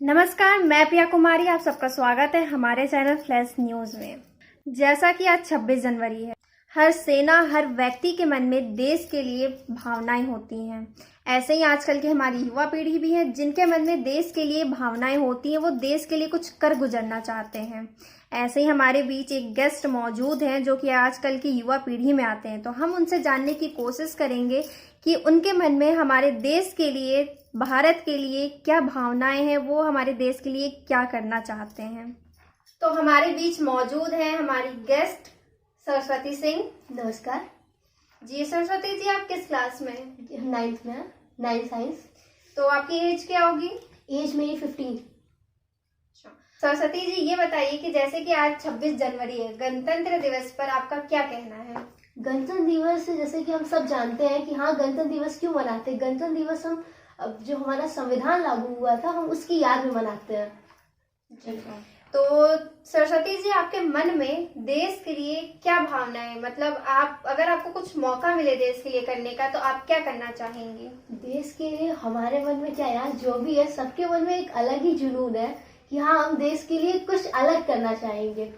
नमस्कार, मैं प्रिया कुमारी। आप सबका स्वागत है हमारे चैनल फ्लैश न्यूज़ में। जैसा कि आज 26 जनवरी है, हर सेना, हर व्यक्ति के मन में देश के लिए भावनाएं होती हैं। ऐसे ही आजकल की हमारी युवा पीढ़ी भी है, जिनके मन में देश के लिए भावनाएं होती हैं। वो देश के लिए कुछ कर गुजरना चाहते हैं। ऐसे ही हमारे बीच एक गेस्ट मौजूद हैं जो कि आजकल की युवा पीढ़ी में आते हैं। तो हम उनसे जानने की कोशिश करेंगे कि उनके मन में हमारे देश के लिए, भारत के लिए क्या भावनाएं हैं, वो हमारे देश के लिए क्या करना चाहते हैं। तो हमारे बीच मौजूद हैं हमारी गेस्ट सरस्वती सिंह। नमस्कार जी सरस्वती जी, आप किस क्लास में हैं? 9th में, 9th साइंस। तो आपकी एज क्या होगी? एज मेरी 15। सरस्वती जी, ये बताइए कि जैसे कि आज 26 जनवरी है, गणतंत्र दिवस पर आपका क्या कहना है? गणतंत्र दिवस जैसे कि हम सब जानते हैं कि हाँ, गणतंत्र दिवस क्यों मनाते हैं। गणतंत्र दिवस हम जो हमारा संविधान लागू हुआ था, हम उसकी याद में मनाते हैं। जी। तो सरस्वती जी, आपके मन में देश के लिए क्या भावना है? मतलब आप, अगर आपको कुछ मौका मिले देश के लिए करने का, तो आप क्या करना चाहेंगे? देश के लिए हमारे मन में क्या यार, जो भी है सबके मन में एक अलग ही जुनून है कि हाँ, हम देश के लिए कुछ अलग करना चाहेंगे।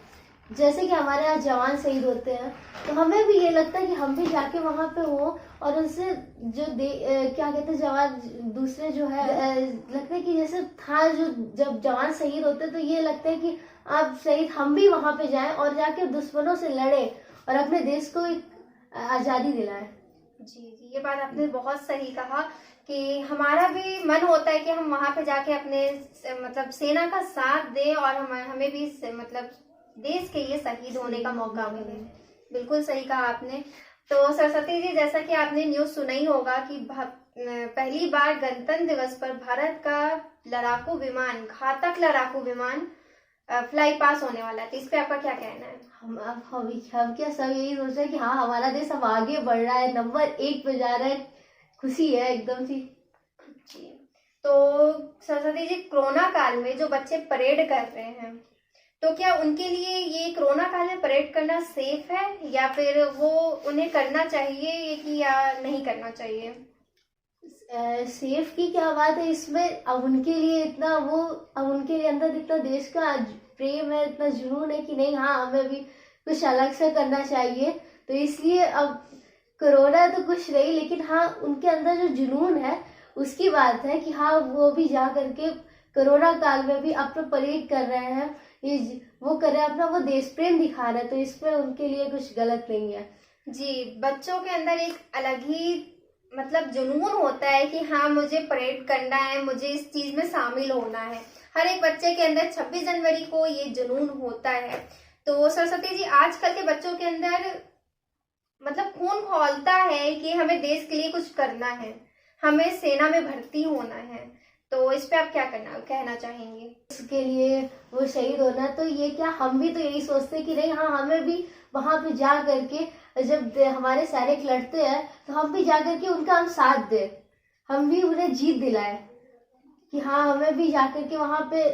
जैसे कि हमारे यहाँ जवान शहीद होते हैं, तो हमें भी ये लगता है कि हम भी जाके वहाँ पे हो और उनसे जो क्या कहते हैं, जवान दूसरे जो है लगता है कि जैसे था, जो जब जवान शहीद होते हैं तो ये लगता है कि आप शहीद, हम भी वहाँ पे जाएं और जाके दुश्मनों से लड़े और अपने देश को एक आज़ादी दिलाएं। जी जी, ये बात आपने बहुत सही कहा कि हमारा भी मन होता है कि हम वहां पे जाके अपने मतलब सेना का साथ दें और हमें भी मतलब देश के लिए शहीद होने का मौका मिले। बिल्कुल सही कहा आपने। तो सरस्वती जी, जैसा कि आपने न्यूज सुना ही होगा कि पहली बार गणतंत्र दिवस पर भारत का लड़ाकू विमान, घातक लड़ाकू विमान फ्लाई पास होने वाला है। तो इस पे आपका क्या कहना है? हम क्या सब यही सोच रहे हैं कि हाँ, हमारा देश अब आगे बढ़ रहा है, नंबर 1 पे जा रहा है। खुशी है एकदम सी। जी। तो सरस्वती जी, कोरोना काल में जो बच्चे परेड कर रहे हैं, तो क्या उनके लिए ये कोरोना काल में परेड करना सेफ है, या फिर वो उन्हें करना चाहिए कि या नहीं करना चाहिए? सेफ की क्या बात है इसमें। अब उनके लिए इतना वो, अब उनके लिए अंदर इतना देश का प्रेम है, इतना जुनून है कि नहीं, हाँ, हमें भी कुछ अलग से करना चाहिए। तो इसलिए अब कोरोना तो कुछ नहीं, लेकिन हाँ, उनके अंदर जो जुनून है उसकी बात है कि हाँ, वो भी जा करके कोरोना काल में भी अपना परेड कर रहे हैं, ये वो कर रहे हैं, अपना वो देश प्रेम दिखा रहे हैं। तो इसमें उनके लिए कुछ गलत नहीं है। जी, बच्चों के अंदर एक अलग ही मतलब जुनून होता है कि हाँ, मुझे परेड करना है, मुझे इस चीज में शामिल होना है। हर एक बच्चे के अंदर 26 जनवरी को ये जुनून होता है। तो सरस्वती जी, आजकल के बच्चों के अंदर मतलब खून खौलता है कि हमें देश के लिए कुछ करना है, हमें सेना में भर्ती होना है। तो इस पे आप क्या कहना चाहेंगे? इसके लिए वो शहीद होना, तो ये क्या, हम भी तो यही सोचते कि नहीं, हाँ, हमें भी वहां पे जा करके, जब हमारे सैनिक लड़ते हैं तो हम भी जा करके उनका हम साथ दे, हम भी उन्हें जीत दिलाए कि हाँ, हमें भी जा करके वहां पे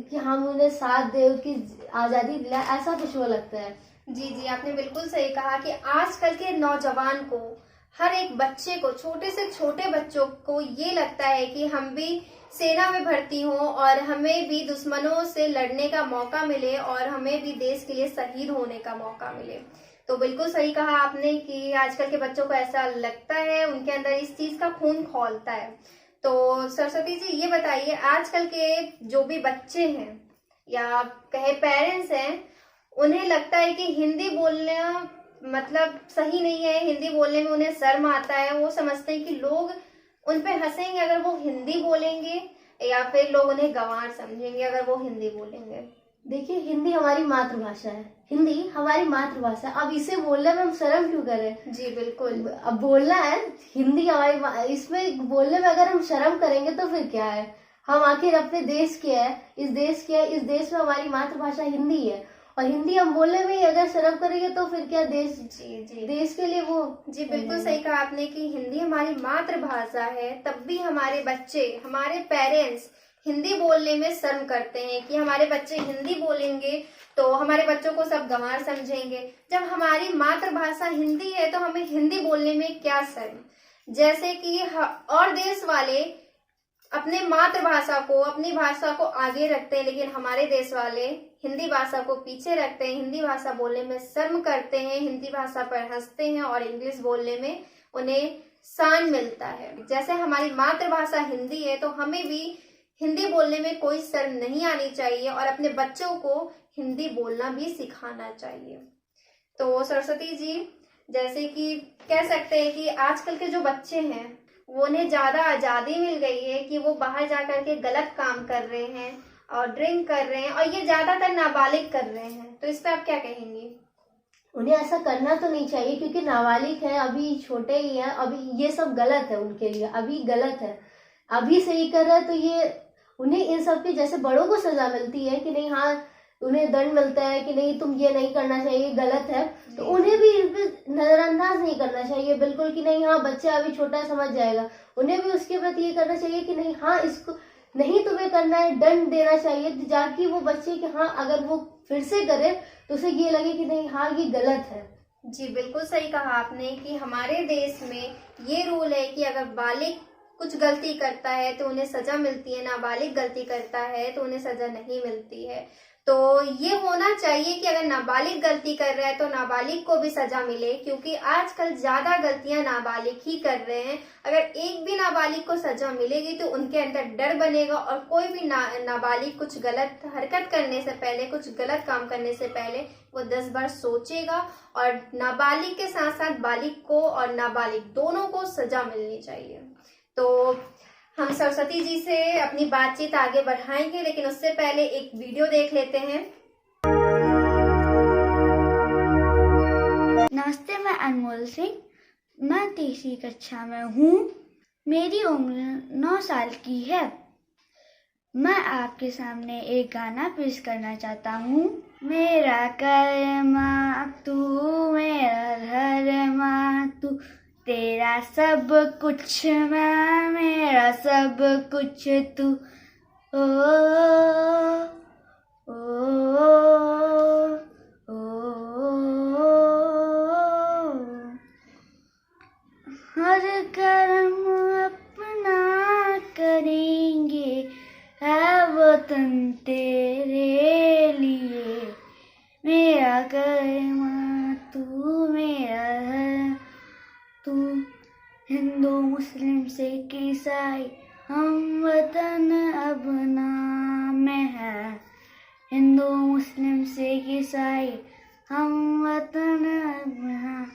कि हम उन्हें साथ दे, उनकी आजादी दिलाए, ऐसा कुछ वो लगता है। जी जी, आपने बिल्कुल सही कहा कि आजकल के नौजवान को, हर एक बच्चे को, छोटे से छोटे बच्चों को ये लगता है कि हम भी सेना में भर्ती हों और हमें भी दुश्मनों से लड़ने का मौका मिले और हमें भी देश के लिए शहीद होने का मौका मिले। तो बिल्कुल सही कहा आपने कि आजकल के बच्चों को ऐसा लगता है, उनके अंदर इस चीज का खून खौलता है। तो सरस्वती जी, ये बताइए, आजकल के जो भी बच्चे हैं या कहे पेरेंट्स हैं, उन्हें लगता है कि हिंदी बोलना मतलब सही नहीं है, हिंदी बोलने में उन्हें शर्म आता है। वो समझते हैं कि लोग उन पे हंसेंगे अगर वो हिंदी बोलेंगे, या फिर लोग उन्हें गंवार समझेंगे अगर वो हिंदी बोलेंगे। देखिए, हिंदी हमारी मातृभाषा है, हिंदी हमारी मातृभाषा है। अब इसे बोलने में हम शर्म क्यों करें? जी बिल्कुल। अब बोलना है, हिंदी हमारी, इसमें बोलने में अगर हम शर्म करेंगे तो फिर क्या है। हम आखिर अपने देश के हैं, इस देश के हैं, इस देश में हमारी मातृभाषा हिंदी है, और हिंदी हम बोलने में ही अगर शर्म करेंगे तो फिर क्या देश, जी देश के लिए वो। जी बिल्कुल सही कहा आपने कि हिंदी हमारी मातृभाषा है, तब भी हमारे बच्चे, हमारे पेरेंट्स हिंदी बोलने में शर्म करते हैं कि हमारे बच्चे हिंदी बोलेंगे तो हमारे बच्चों को सब गंवार समझेंगे। जब हमारी मातृभाषा हिंदी है तो हमें हिंदी बोलने में क्या शर्म। जैसे कि और देश वाले अपने मातृभाषा को, अपनी भाषा को आगे रखते हैं, लेकिन हमारे देश वाले हिंदी भाषा को पीछे रखते हैं, हिंदी भाषा बोलने में शर्म करते हैं, हिंदी भाषा पर हंसते हैं और इंग्लिश बोलने में उन्हें शान मिलता है। जैसे हमारी मातृभाषा हिंदी है तो हमें भी हिंदी बोलने में कोई शर्म नहीं आनी चाहिए और अपने बच्चों को हिंदी बोलना भी सिखाना चाहिए। तो सरस्वती जी, जैसे कि कह सकते हैं कि आजकल के जो बच्चे हैं वो उन्हें ज्यादा आजादी मिल गई है कि वो बाहर जाकर के गलत काम कर रहे हैं और ड्रिंक कर रहे हैं, और ये ज्यादातर नाबालिग कर रहे हैं, तो इस पे आप क्या कहेंगी? उन्हें ऐसा करना तो नहीं चाहिए क्योंकि नाबालिग है, अभी छोटे ही हैं, अभी ये सब गलत है उनके लिए, अभी गलत है। अभी सही कर रहा है तो ये उन्हें इन सब के जैसे बड़ों को सजा मिलती है कि नहीं, हाँ उन्हें दंड मिलता है कि नहीं तुम ये नहीं करना चाहिए, गलत है, तो उन्हें भी इस पे नजरअंदाज नहीं करना चाहिए बिल्कुल कि नहीं हाँ बच्चा अभी छोटा है समझ जाएगा। उन्हें भी उसके प्रति ये करना चाहिए कि नहीं हाँ इसको नहीं तुम्हें करना है, दंड देना चाहिए जाकि वो बच्चे कि हाँ अगर वो फिर से करे तो उसे ये लगे कि नहीं हाँ ये गलत है। जी बिल्कुल सही कहा आपने कि हमारे देश में ये रूल है कि अगर बालिग कुछ गलती करता है तो उन्हें सजा मिलती है, नाबालिग गलती करता है तो उन्हें सजा नहीं मिलती है। तो ये होना चाहिए कि अगर नाबालिग गलती कर रहा है तो नाबालिग को भी सजा मिले, क्योंकि आजकल ज्यादा गलतियां नाबालिग ही कर रहे हैं। अगर एक भी नाबालिग को सजा मिलेगी तो उनके अंदर डर बनेगा और कोई भी नाबालिग कुछ गलत हरकत करने से पहले, कुछ गलत काम करने से पहले वो 10 बार सोचेगा। और नाबालिग के साथ साथ बालिग को और नाबालिग दोनों को सजा मिलनी चाहिए। तो हम सरस्वती जी से अपनी बातचीत आगे बढ़ाएंगे, लेकिन उससे पहले एक वीडियो देख लेते हैं। नमस्ते, मैं अनमोल सिंह, मैं तीसरी कक्षा में हूँ। मेरी उम्र 9 साल की है। मैं आपके सामने एक गाना पेश करना चाहता हूँ। मेरा कर्मा तू, मेरा धर्मा तू, तेरा सब कुछ मैं, मेरा सब कुछ तू। ओ ओ ओ, हर कर्म अपना करेंगे, है वतन तेरे लिए। मेरा कर्मा तू, मेरा धर्म तू, हिंदू मुस्लिम सिख ईसाई हम वतन अपना में है। हिंदू मुस्लिम सिख ईसाई हम वतन अपना।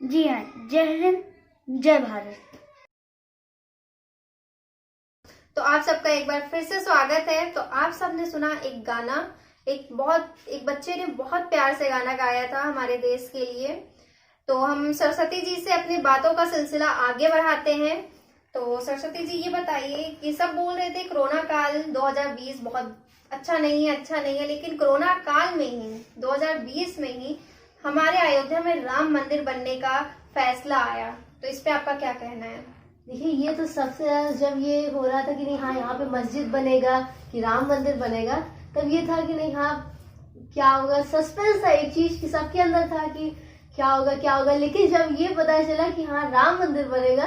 जी हाँ, जय हिंद, जय भारत। तो आप सबका एक बार फिर से स्वागत है। तो आप सबने सुना एक गाना, एक बच्चे ने बहुत प्यार से गाना गाया था हमारे देश के लिए। तो हम सरस्वती जी से अपनी बातों का सिलसिला आगे बढ़ाते हैं। तो सरस्वती जी ये बताइए कि सब बोल रहे थे कोरोना काल 2020 बहुत अच्छा नहीं है, लेकिन कोरोना काल में ही 2020 में ही हमारे अयोध्या में राम मंदिर बनने का फैसला आया। तो इस पे आपका क्या कहना है? देखिए ये तो सबसे ज्यादा जब ये हो रहा था कि नहीं हाँ यहाँ पे मस्जिद बनेगा कि राम मंदिर बनेगा, तब ये था कि नहीं हाँ क्या होगा, सस्पेंस था एक चीज की सबके अंदर था कि क्या होगा। लेकिन जब ये पता चला कि हाँ राम मंदिर बनेगा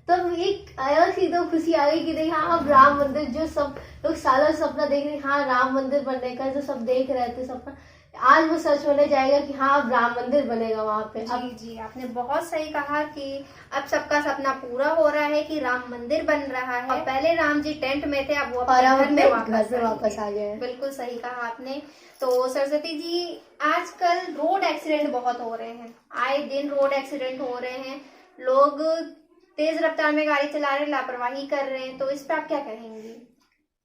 तब एक अलग सी तो खुशी आ गई कि नहीं हाँ अब राम मंदिर, जो सब लोग सालों सपना देख रहे हाँ राम मंदिर बनने का, जो सब देख रहे थे सपना, आज वो सच होने जाएगा कि हाँ अब राम मंदिर बनेगा वहाँ पे। जी आपने बहुत सही कहा कि अब सबका सपना पूरा हो रहा है कि राम मंदिर बन रहा है। और पहले राम जी टेंट में थे, अब वो अपने घर में वापस आ गए। बिल्कुल सही कहा आपने। तो सरस्वती जी, आजकल रोड एक्सीडेंट बहुत हो रहे हैं, आए दिन रोड एक्सीडेंट हो रहे हैं, लोग तेज रफ्तार में गाड़ी चला रहे हैं, लापरवाही कर रहे हैं। तो इस पे आप क्या कहेंगी?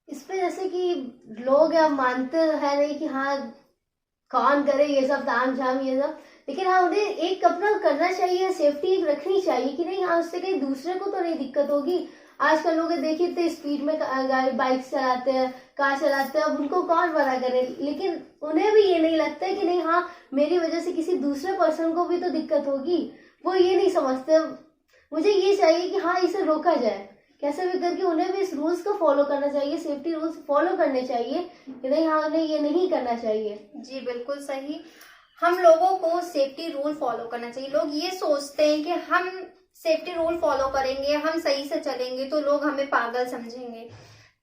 इस पे जैसे कि लोग अब मानते हैं नहीं कि हाँ कौन करे ये सब ताम झाम ये सब, लेकिन हाँ उन्हें एक अपना करना चाहिए, सेफ्टी एक रखनी चाहिए कि नहीं हाँ उससे कहीं दूसरे को तो नहीं दिक्कत होगी। आजकल लोग देखिए इतने स्पीड में बाइक चलाते हैं, कार चलाते हैं, अब उनको कौन मना करे, लेकिन उन्हें भी ये नहीं लगता है कि नहीं हाँ मेरी वजह से किसी दूसरे पर्सन को भी तो दिक्कत होगी, वो ये नहीं समझते। मुझे ये चाहिए कि हाँ इसे रोका जाए, कैसे भी करके उन्हें भी इस रूल्स को फॉलो करना चाहिए, सेफ्टी रूल्स फॉलो करने चाहिए कि नहीं हाँ उन्हें ये नहीं करना चाहिए। जी बिल्कुल सही, हम लोगों को सेफ्टी रूल फॉलो करना चाहिए। लोग ये सोचते हैं कि हम सेफ्टी रूल फॉलो करेंगे, हम सही से चलेंगे तो लोग हमें पागल समझेंगे।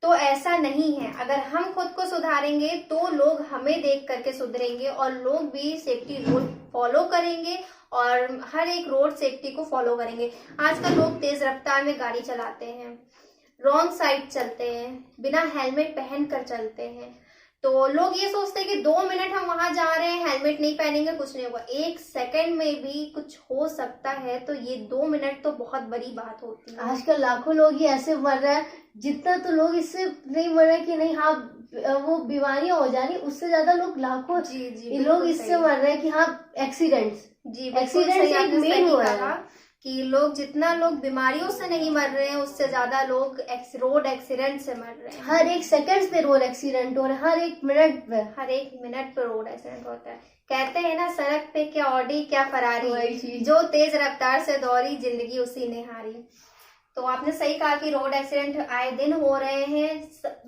तो ऐसा नहीं है, अगर हम खुद को सुधारेंगे तो लोग हमें देख करके सुधरेंगे और लोग भी सेफ्टी रूल फॉलो करेंगे और हर एक रोड सेफ्टी को फॉलो करेंगे। आजकल लोग तेज रफ्तार में गाड़ी चलाते हैं, रॉन्ग साइड चलते हैं, बिना हेलमेट पहन कर चलते हैं। तो लोग ये सोचते हैं कि 2 मिनट हम वहां जा रहे हैं, हेलमेट नहीं पहनेंगे कुछ नहीं होगा। 1 सेकंड में भी कुछ हो सकता है, तो ये 2 मिनट तो बहुत बड़ी बात होती है। आजकल लाखों लोग ही ऐसे मर रहे हैं, जितना तो लोग इससे नहीं मर रहे कि नहीं हाँ वो बीमारियां हो जा रही, उससे ज्यादा लोग लाखों जी लोग इससे मर रहे हैं कि हाँ एक्सीडेंट्स। जी एक्सीडेंट एक मेन हुआ है कि लोग जितना लोग बीमारियों से नहीं मर रहे हैं, उससे ज्यादा लोग रोड एक्सीडेंट से मर रहे हैं। हर एक सेकंड पे रोड एक्सीडेंट हो रहा है, हर एक मिनट पे रोड एक्सीडेंट होता है। कहते हैं ना, सड़क पे क्या ऑडी क्या फरारी, वही चीज। जो तेज रफ्तार से दौड़ी जिंदगी उसी ने हारी। तो आपने सही कहा कि रोड एक्सीडेंट आए दिन हो रहे हैं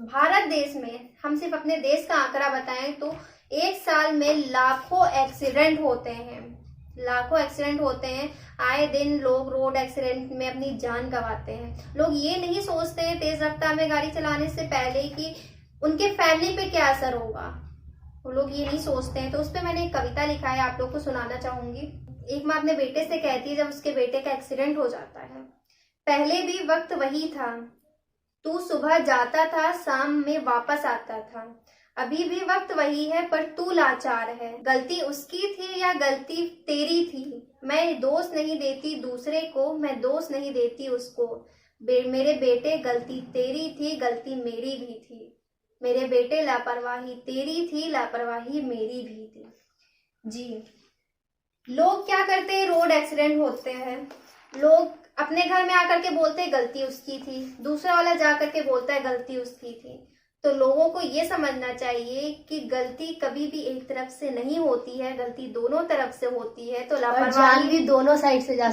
भारत देश में। हम सिर्फ अपने देश का आंकड़ा बताएं तो 1 साल में लाखों एक्सीडेंट होते हैं, लाखों एक्सीडेंट होते हैं। आए दिन लोग रोड एक्सीडेंट में अपनी जान गंवाते हैं। लोग ये नहीं सोचते हैं तेज रफ्तार में गाड़ी चलाने से पहले कि उनके फैमिली पे क्या असर होगा, वो लोग ये नहीं सोचते हैं। तो उस पर मैंने एक कविता लिखा है, आप लोग को सुनाना चाहूंगी। एक माँ अपने बेटे से कहती है जब उसके बेटे का एक्सीडेंट हो जाता है, पहले भी वक्त वही था, तू सुबह जाता था शाम में वापस आता था, अभी भी वक्त वही है पर तू लाचार है, गलती उसकी थी या गलती तेरी थी, मैं दोष नहीं देती दूसरे को, मैं दोष नहीं देती उसको, मेरे बेटे गलती तेरी थी गलती मेरी भी थी, मेरे बेटे लापरवाही तेरी थी लापरवाही मेरी भी थी। जी, लोग क्या करते हैं, रोड एक्सीडेंट होते हैं, लोग अपने घर में आकर के बोलते हैं गलती उसकी थी, दूसरा वाला जा करके बोलता है गलती उसकी थी। तो लोगों को ये समझना चाहिए कि गलती कभी भी एक तरफ से नहीं होती है, गलती दोनों तरफ से होती है। तो लापरवाही भी दोनों साइड से जा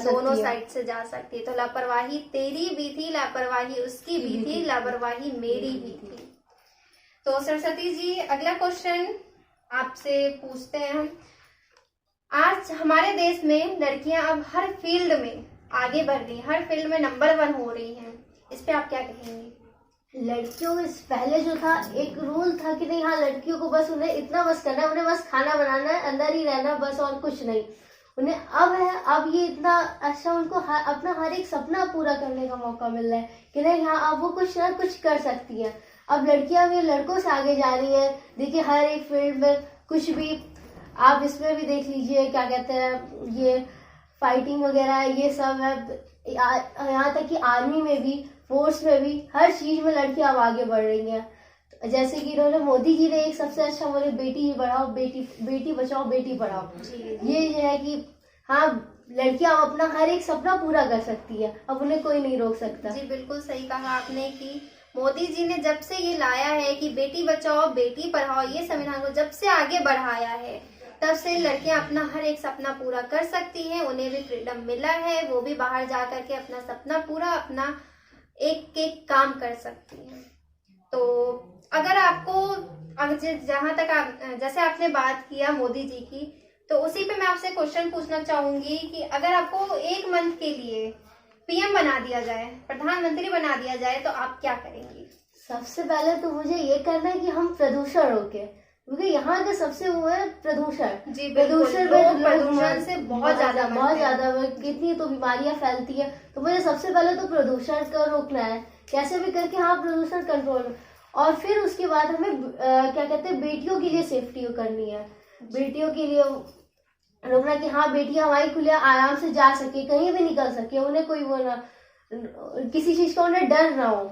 सकती है। तो लापरवाही तेरी भी थी, लापरवाही उसकी भी थी, लापरवाही मेरी भी थी। तो सरस्वती जी, अगला क्वेश्चन आपसे पूछते हैं हम। आज हमारे देश में लड़कियां अब हर फील्ड में आगे बढ़ रही हैं, हर फील्ड में नंबर 1 हो रही हैं, इस पे आप क्या कहेंगे? लड़कियों में पहले जो था एक रूल था कि नहीं हाँ लड़कियों को बस उन्हें इतना बस करना है, उन्हें बस खाना बनाना है, अंदर ही रहना बस और कुछ नहीं। उन्हें अब ये इतना अच्छा उनको अपना हर एक सपना पूरा करने का मौका मिल रहा है कि नहीं हाँ अब वो कुछ ना कुछ कर सकती है। अब लड़कियां भी लड़कों से आगे जा रही है। देखिए हर एक फील्ड में कुछ भी, आप इसमें भी देख लीजिए क्या कहते हैं ये फाइटिंग वगैरह ये सब है, यहाँ तक कि आर्मी में भी, फोर्स में भी, हर चीज में लड़कियां अब आगे बढ़ रही हैं। जैसे कि इन्होंने मोदी जी ने एक सबसे अच्छा बोले बेटी बढ़ाओ बेटी बचाओ बेटी पढ़ाओ। ये है कि हाँ लड़कियां अपना हर एक सपना पूरा कर सकती है, अब उन्हें कोई नहीं रोक सकता। जी बिल्कुल सही कहा आपने कि मोदी जी ने जब से ये लाया है कि बेटी बचाओ बेटी पढ़ाओ, ये संविधान को जब से आगे बढ़ाया है, तब से लड़कियां अपना हर एक सपना पूरा कर सकती हैं। उन्हें भी फ्रीडम मिला है, वो भी बाहर जा करके अपना सपना पूरा अपना एक एक काम कर सकती हैं। तो अगर आपको जहां तक जैसे आपने बात किया मोदी जी की, तो उसी पे मैं आपसे क्वेश्चन पूछना चाहूंगी कि अगर आपको 1 मंथ के लिए पीएम बना दिया जाए, प्रधानमंत्री बना दिया जाए, तो आप क्या करेंगी? सबसे पहले तो मुझे ये करना है कि हम प्रदूषण रोके, क्योंकि यहाँ का सबसे वो है प्रदूषण। जी प्रदूषण से बहुत ज्यादा कितनी तो बीमारियां फैलती है। तो मुझे सबसे पहले तो प्रदूषण को रोकना है, कैसे भी करके हाँ प्रदूषण कंट्रोल। और फिर उसके बाद हमें क्या कहते हैं बेटियों के लिए सेफ्टी करनी है, बेटियों के लिए रोकना कि हाँ बेटियां हमारी खुले आराम से जा सके, कहीं भी निकल सके, उन्हें कोई वो ना किसी चीज का उन्हें डर ना हो।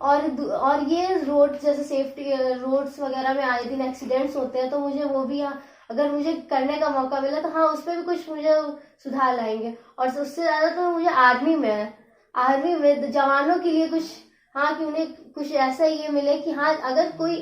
और ये रोड जैसे सेफ्टी रोड्स वगैरह में आए दिन एक्सीडेंट्स होते हैं, तो मुझे वो भी अगर मुझे करने का मौका मिला तो हाँ उस पर भी कुछ मुझे सुधार लाएंगे। और उससे ज्यादा तो मुझे आर्मी में जवानों के लिए कुछ हाँ कि उन्हें कुछ ऐसा ये मिले कि हाँ अगर कोई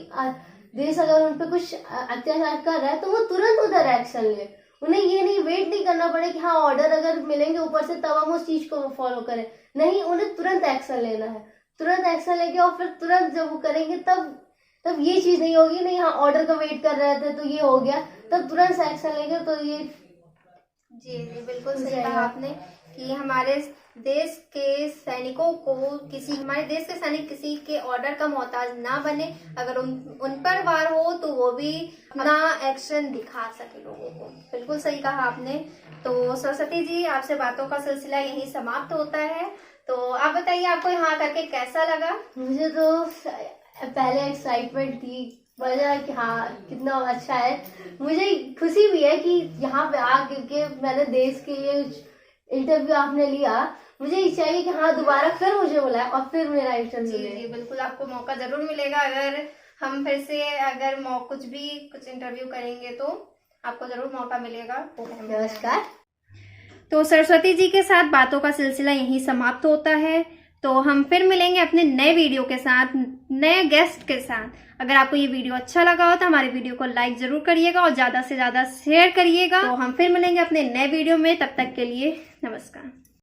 देश अगर उन पर कुछ अत्याचार कर रहा है तो वो तुरंत उधर एक्शन ले, उन्हें ये नहीं वेट नहीं करना पड़े कि हाँ ऑर्डर अगर मिलेंगे ऊपर से तब हम उस चीज को फॉलो करें। नहीं, उन्हें तुरंत एक्शन लेना है, तुरंत एक्शन लेके और फिर तुरंत जब वो करेंगे तब ये चीज नहीं होगी नहीं हाँ ऑर्डर का वेट कर रहे थे तो ये हो गया, तब तुरंत एक्शन लेंगे तो ये जी जी, बिल्कुल सही कहा आपने कि हमारे देश के सैनिकों को हमारे देश के सैनिक किसी के ऑर्डर का मोहताज ना बने। अगर उन पर वार हो तो वो भी अपना एक्शन दिखा सके लोगों को। बिल्कुल सही कहा आपने। तो सरस्वती जी, आपसे बातों का सिलसिला यहीं समाप्त होता है। तो आप बताइए, आपको यहाँ करके कैसा लगा? मुझे तो पहले एक्साइटमेंट थी, मजा कि हाँ कितना अच्छा है। मुझे खुशी भी है कि यहाँ पे आके मैंने देश के लिए इंटरव्यू आपने लिया। मुझे ये चाहिए कि हाँ दोबारा फिर मुझे बुलाए और फिर मेरा इंटरव्यू जी ले। जी, बिल्कुल आपको मौका जरूर मिलेगा। अगर हम फिर से कुछ इंटरव्यू करेंगे तो आपको जरूर मौका मिलेगा। नमस्कार। तो सरस्वती जी के साथ बातों का सिलसिला यहीं समाप्त होता है। तो हम फिर मिलेंगे अपने नए वीडियो के साथ, नए गेस्ट के साथ। अगर आपको ये वीडियो अच्छा लगा हो तो हमारे वीडियो को लाइक जरूर करिएगा और ज्यादा से ज्यादा शेयर करिएगा। तो हम फिर मिलेंगे अपने नए वीडियो में, तब तक के लिए नमस्कार।